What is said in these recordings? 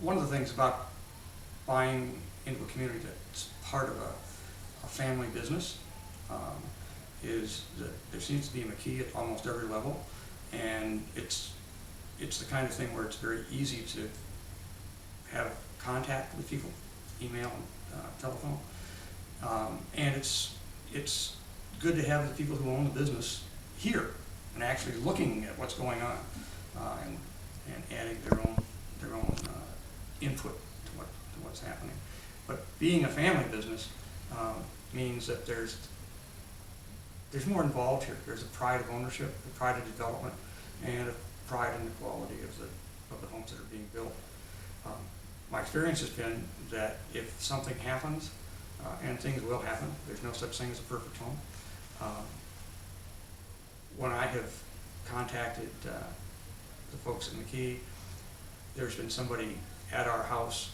One of the things about buying into a community that's part of a family business is that there seems to be a McKee at almost every level, and it's the kind of thing where it's very easy to have contact with people, email, telephone, and it's good to have the people who own the business here and actually looking at what's going on and adding their own input to what's happening. But being a family business means that there's more involved here. There's a pride of ownership, a pride of development, and a pride in the quality of the homes that are being built. My experience has been that if something happens, and things will happen, there's no such thing as a perfect home. When I have contacted the folks at McKee, there's been somebody at our house.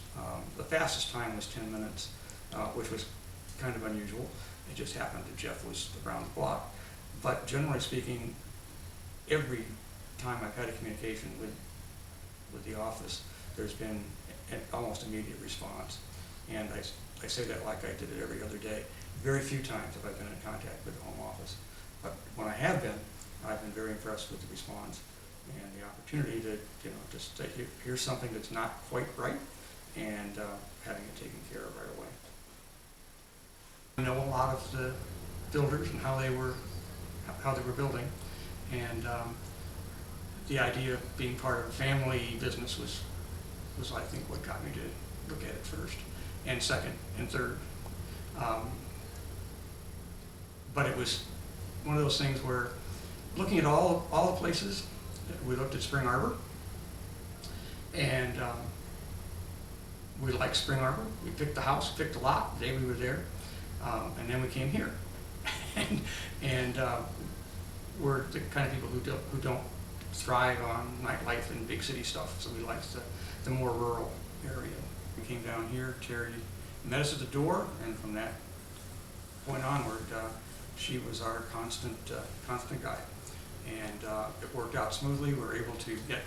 The fastest time was 10 minutes, which was kind of unusual. It just happened that Jeff was around the block. But generally speaking, every time I've had a communication with the office, there's been an almost immediate response. And I say that like I did it every other day. Very few times have I been in contact with the home office. But when I have been, I've been very impressed with the response and the opportunity to, just say, here's something that's not quite right, and having it taken care of right away. I know a lot of the builders and how they were building, and the idea of being part of a family business was I think what got me to look at it first, and second, and third. But it was one of those things where, looking at all the places, we looked at Spring Arbor, and we liked Spring Arbor. We picked the house, picked the lot the day we were there, and then we came here. and we're the kind of people who don't thrive on nightlife and big city stuff, so we liked the more rural area. We came down here, Terry met us at the door, and from that point onward, she was our constant guide. And it worked out smoothly. We were able to get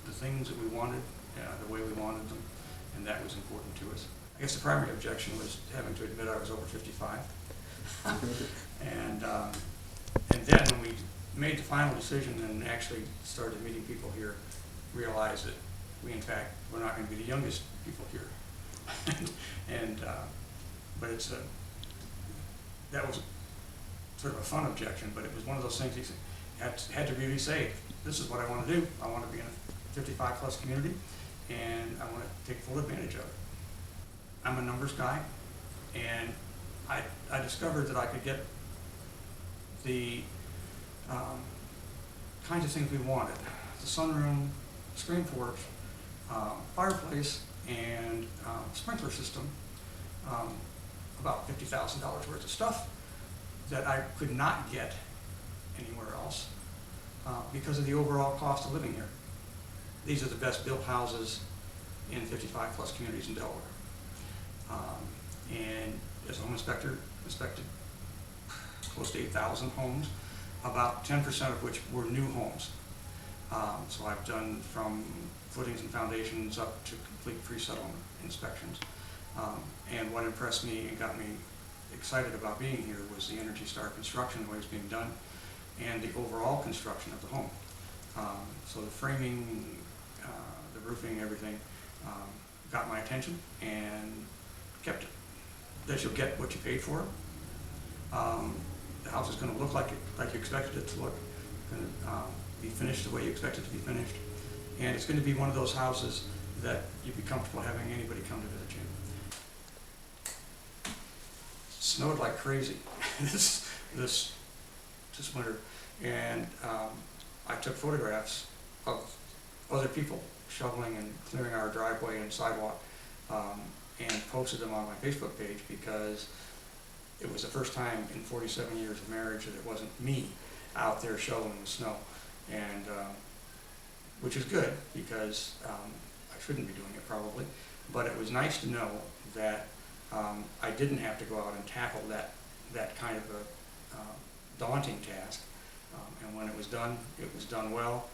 the things that we wanted, the way we wanted them, and that was important to us. I guess the primary objection was having to admit I was over 55. and then when we made the final decision and actually started meeting people here, realized that we, in fact, were not going to be the youngest people here. But that was sort of a fun objection, but it was one of those things you had to really say, this is what I want to do. I want to be in a 55-plus community, and I want to take full advantage of it. I'm a numbers guy, and I discovered that I could get the kinds of things we wanted: the sunroom, screen porch, fireplace, and sprinkler system, about $50,000 worth of stuff that I could not get anywhere else because of the overall cost of living here. These are the best built houses in 55-plus communities in Delaware. And as a home inspector, inspected close to 8,000 homes, about 10% of which were new homes. So I've done from footings and foundations up to complete pre-settlement inspections. And what impressed me and got me excited about being here was the Energy Star construction, the way it's being done, and the overall construction of the home. So the framing, the roofing, everything got my attention and kept it. That you'll get what you paid for it. The house is going to look like you expected it to look. Going to be finished the way you expect it to be finished, and it's going to be one of those houses that you'd be comfortable having anybody come to visit you. Snowed like crazy this winter, and I took photographs of other people shoveling and clearing our driveway and sidewalk, and posted them on my Facebook page because it was the first time in 47 years of marriage that it wasn't me out there shoveling the snow, and which is good because I shouldn't be doing it probably, but it was nice to know that I didn't have to go out and tackle that kind of a daunting task, and when it was done well.